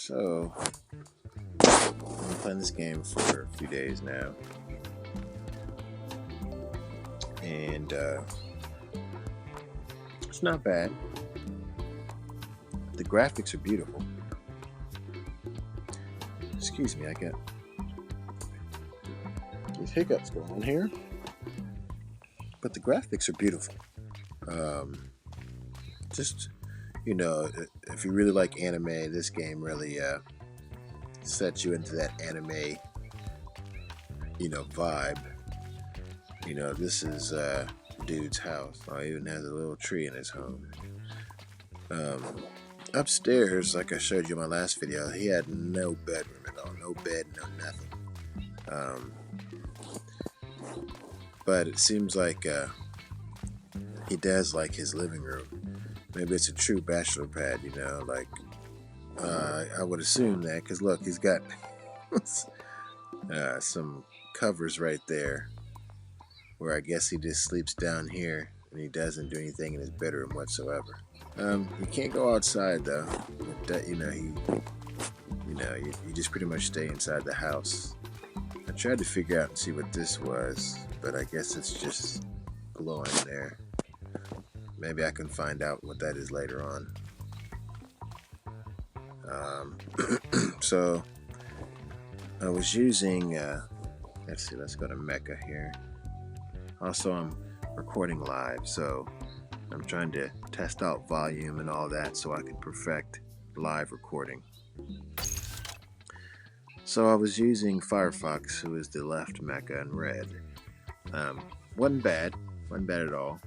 So, I've been playing this game for a few days now, and it's not bad. The graphics are beautiful. Excuse me, I got these hiccups going on here, but the graphics are beautiful. Just if you really like anime, this game really sets you into that anime, vibe. This is dude's house. Oh, he even has a little tree in his home. Upstairs, like I showed you in my last video, he had no bedroom at all. No bed, no nothing. But it seems like he does like his living room. Maybe it's a true bachelor pad, I would assume that, because look, he's got some covers right there where I guess he just sleeps down here and he doesn't do anything in his bedroom whatsoever. He can't go outside though. You just pretty much stay inside the house. I tried to figure out and see what this was, but I guess it's just glowing there. Maybe I can find out what that is later on. So I was using let's go to Mecha here. Also, I'm recording live, so I'm trying to test out volume and all that so I can perfect live recording. So I was using Firefox, who is the left mecha in red. Wasn't bad at all.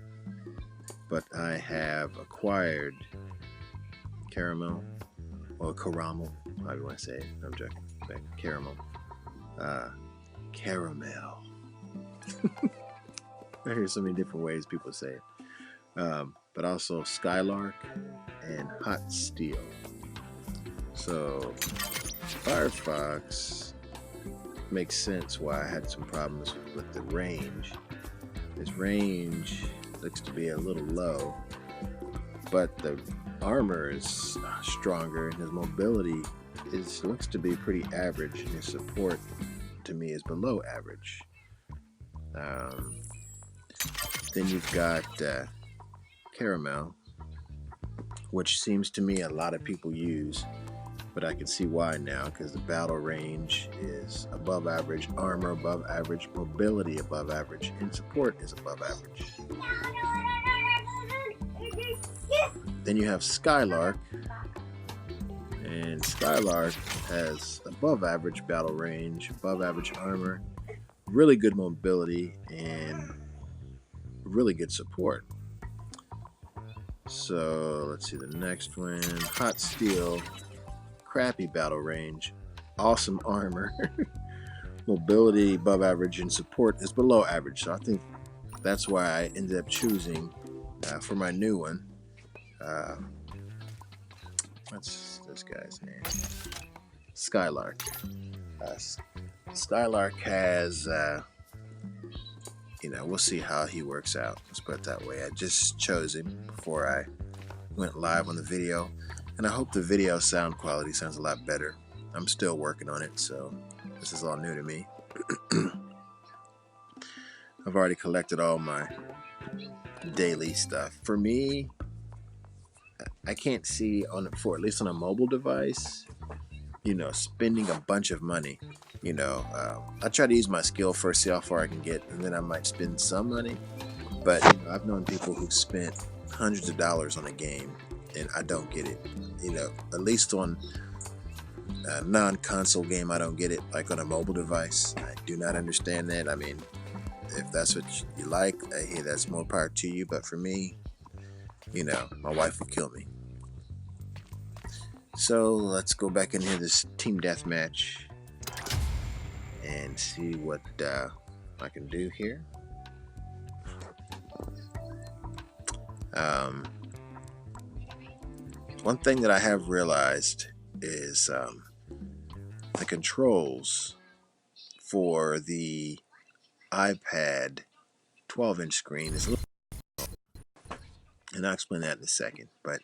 But I have acquired caramel, or caramel, how do you want to say it? I'm joking. Caramel. Caramel. I hear so many different ways people say it. But also Skylark and Hot Steel. So Firefox makes sense why I had some problems with the range. His range looks to be a little low, but the armor is stronger and his mobility looks to be pretty average, and his support to me is below average. Then you've got Caramel, which seems to me a lot of people use, but I can see why now, because the battle range is above average, armor above average, mobility above average, and support is above average. Then you have Skylark, and Skylark has above average battle range, above average armor, really good mobility, and really good support. So let's see the next one. Hot Steel, crappy battle range, awesome armor, mobility above average, and support is below average. So I think that's why I ended up choosing for my new one. What's this guy's name? Skylark. Skylark has, we'll see how he works out. Let's put it that way. I just chose him before I went live on the video, and I hope the video sound quality sounds a lot better. I'm still working on it, so this is all new to me. I've already collected all my daily stuff. For me, I can't see at least on a mobile device, spending a bunch of money. I try to use my skill first, see how far I can get, and then I might spend some money. But I've known people who spent hundreds of dollars on a game, and I don't get it. At least on a non-console game, I don't get it. Like on a mobile device, I do not understand that. I mean, if that's what you like, hey, that's more power to you. But for me, my wife will kill me. So let's go back in here, this team deathmatch, and see what I can do here. One thing that I have realized is the controls for the iPad 12-inch screen is a little, and I'll explain that in a second, but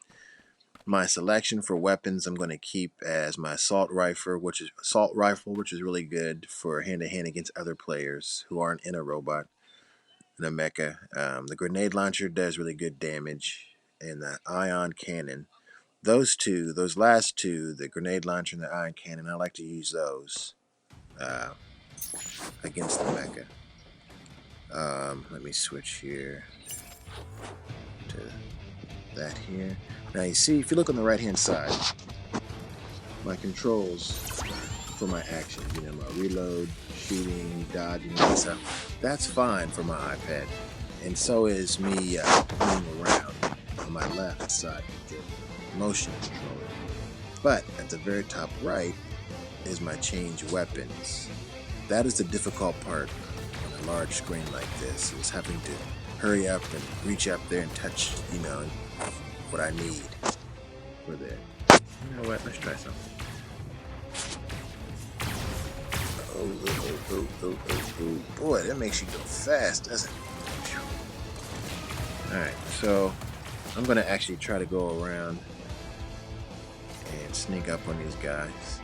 My selection for weapons I'm going to keep as my assault rifle, which is really good for hand-to-hand against other players who aren't in a robot and a mecha. The grenade launcher does really good damage, and the ion cannon. Those last two, the grenade launcher and the ion cannon, I like to use those uh, against the mecha. Let me switch here to that here. Now you see, if you look on the right-hand side, my controls for my actions, my reload, shooting, dodging, and stuff, that's fine for my iPad. And so is me moving around on my left side with the motion controller. But at the very top right is my change weapons. That is the difficult part on a large screen like this, is having to hurry up and reach up there and touch, what I need for there. You know what? Let's try something. Oh. Boy, that makes you go fast, doesn't it? Alright, so I'm going to actually try to go around and sneak up on these guys.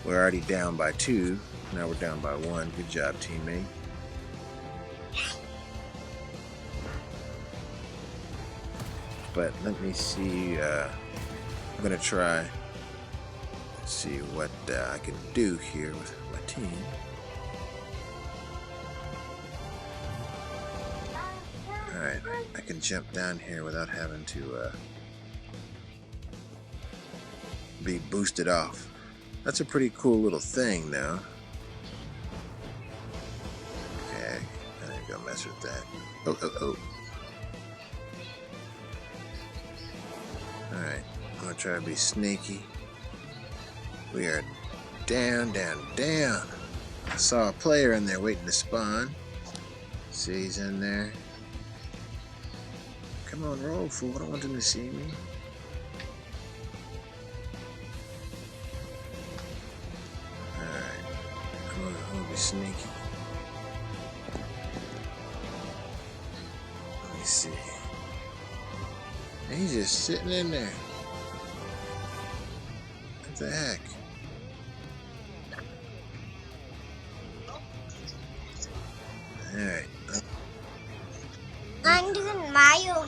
We're already down by 2. Now we're down by 1. Good job, teammate. But let me see. I'm going to try. Let's see what I can do here with my team. Alright, I can jump down here without having to be boosted off. That's a pretty cool little thing, though. Okay, I need to go mess with that. Oh. Alright, I'm going to try to be sneaky. We are down. I saw a player in there waiting to spawn. See, he's in there. Come on, roll, fool. I don't want them to see me. Alright. I'm gonna be sneaky. Let me see. He's just sitting in there. What the heck? Alright. I'm doing Mario.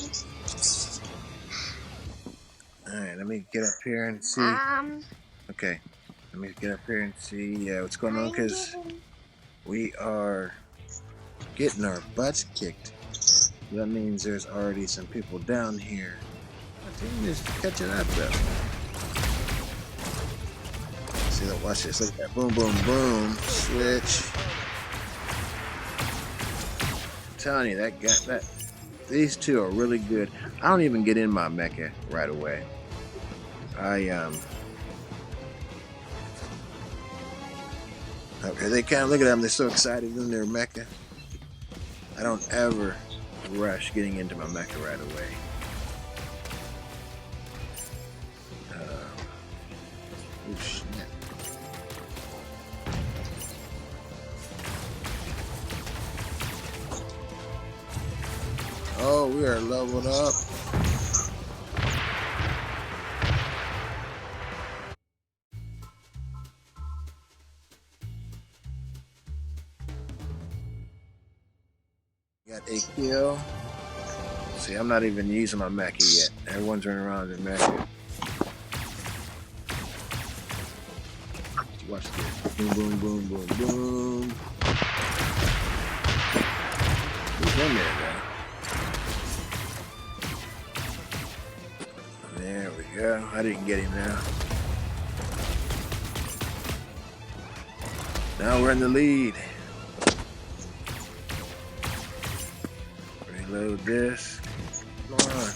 Alright, let me get up here and see. Okay. Let me get up here and see what's going on, because we are getting our butts kicked. That means there's already some people down here. I think just catching up though. See that? Watch this. Look at that. Boom, boom, boom. Switch. I'm telling you, that these two are really good. I don't even get in my mecha right away. Okay, they kind of look at them. They're so excited in their mecha. I don't ever rush getting into my mecha right away. Oh shit. Oh, we are leveled up. Got a kill. See, I'm not even using my mecha yet. Everyone's running around in mecha. Watch this. Boom, boom, boom, boom, boom. Who's in there, man? There we go. I didn't get him now. Now we're in the lead. Reload this. Come on.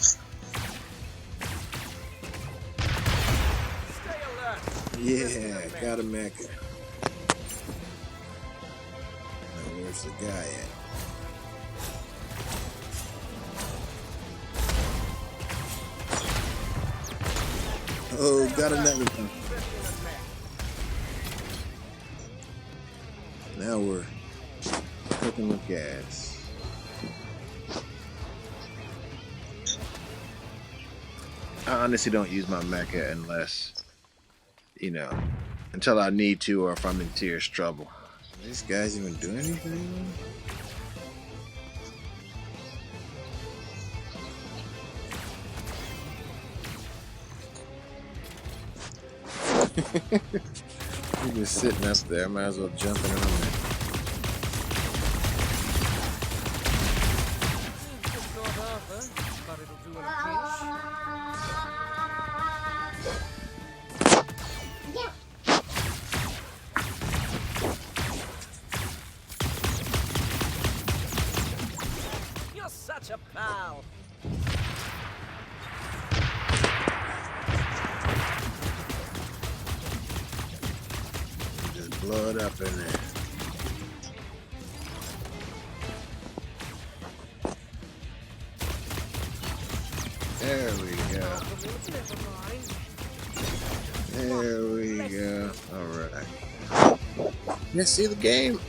Yeah, got a mecha. Now where's the guy at? Oh, got another one. Now we're cooking with gas. I honestly don't use my mecha unless, you know, until I need to or if I'm in serious trouble. Are these guys even do anything? You're just sitting up there. Might as well jump in on it. You're such a pal. Just blow it up in there. There we go. There we go. Alright. Yeah, see the game?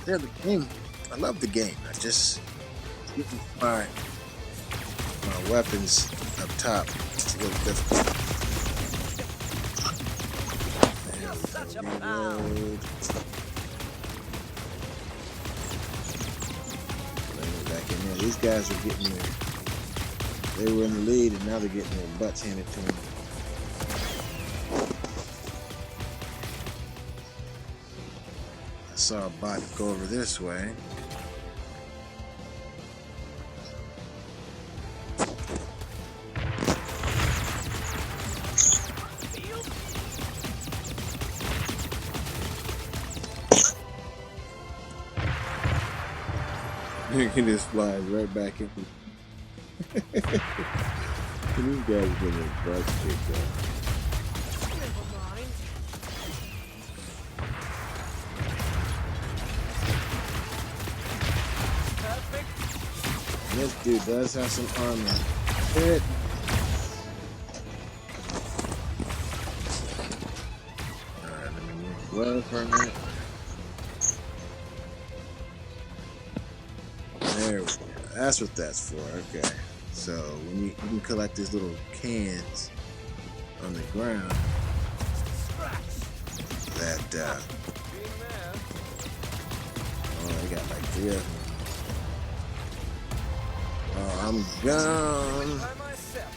Yeah, the game. I love the game. I just getting my weapons up top. It's a little difficult. You're such a There pal. we go. Bring it back in there. These guys are getting there. They were in the lead and now they're getting their butts handed to them. I saw a bot go over this way. You can just fly right back in. These guys are getting their butts kicked off. This dude does have some armor. Hit. Alright, let me move well for a minute. There we go. That's what that's for. Okay. So when you can collect these little cans on the ground that oh, they got like 3 of them. Oh, I'm gone. By myself.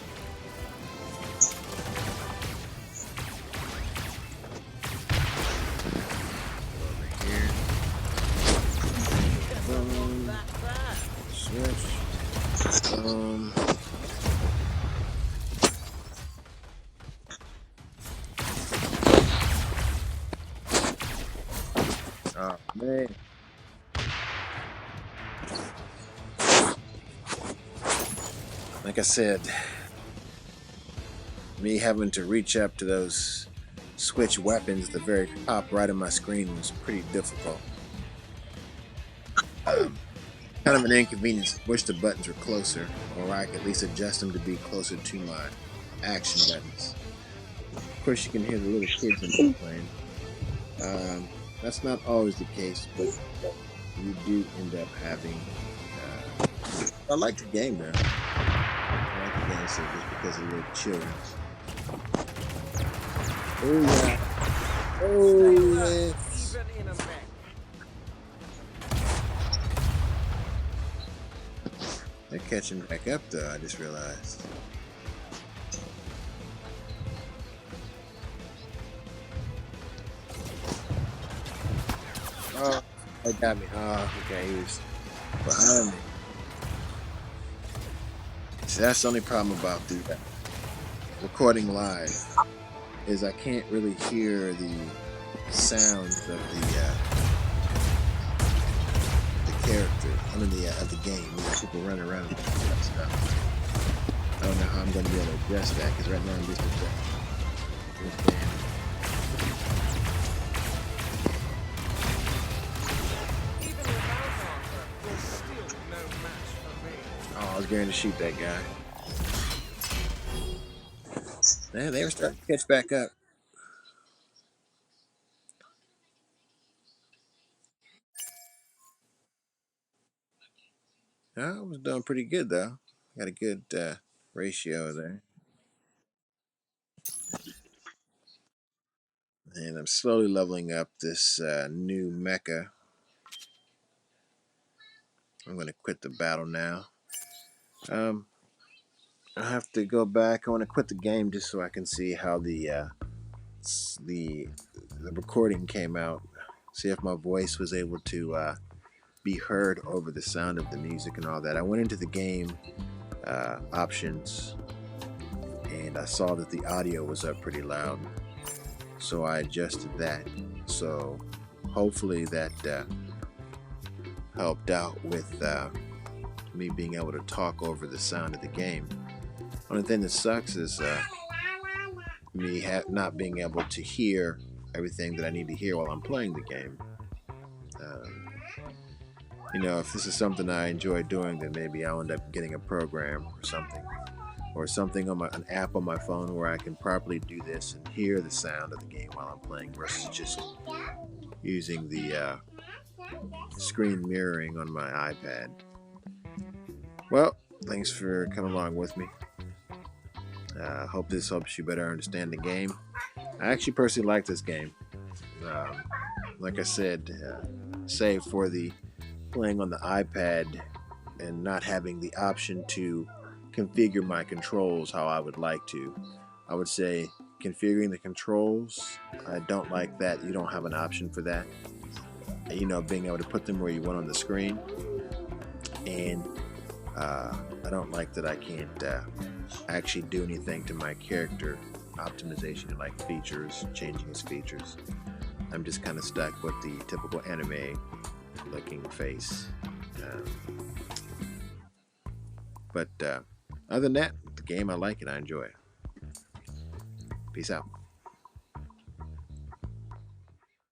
Over here. Boom. That bad. Switch. Oh man. Like I said, me having to reach up to those switch weapons at the very top right of my screen was pretty difficult. Um, Kind of an inconvenience. Wish the buttons were closer, or I could at least adjust them to be closer to my action buttons. Of course, you can hear the little kids in there playing. That's not always the case, but you do end up having. I like the game though. I like the game so just because of the little children. Oh yeah. Oh yes. Even in a mech. They're catching back up though, I just realized. Oh, they got me. Oh, okay, he was behind me. See, that's the only problem about the recording live is I can't really hear the sounds of the character. I mean of the game. You know, people running around and doing that stuff. I don't know how I'm going to be able to adjust that because right now I'm just adjusting. Even without armor, you're still no match for me. Oh, I was going to shoot that guy. Man, they were starting to catch back up. I was doing pretty good though. Got a good ratio there. And I'm slowly leveling up this new mecha. I'm going to quit the battle now. I have to go back. I want to quit the game just so I can see how the the recording came out. See if my voice was able to be heard over the sound of the music and all that. I went into the game options and I saw that the audio was up pretty loud, so I adjusted that. So hopefully that helped out with me being able to talk over the sound of the game. Only thing that sucks is me not being able to hear everything that I need to hear while I'm playing the game. If this is something I enjoy doing, then maybe I'll end up getting a program or something on an app on my phone where I can properly do this and hear the sound of the game while I'm playing versus just using the screen mirroring on my iPad. Well, thanks for coming along with me. Hope this helps you better understand the game. I actually personally like this game. Like I said, save for the playing on the iPad and not having the option to configure my controls how I would like to. I would say configuring the controls, I don't like that. You don't have an option for that. Being able to put them where you want on the screen. And I don't like that I can't actually do anything to my character optimization, like features, changing his features. I'm just kind of stuck with the typical anime looking face. But other than that, the game, I like it. I enjoy it. Peace out.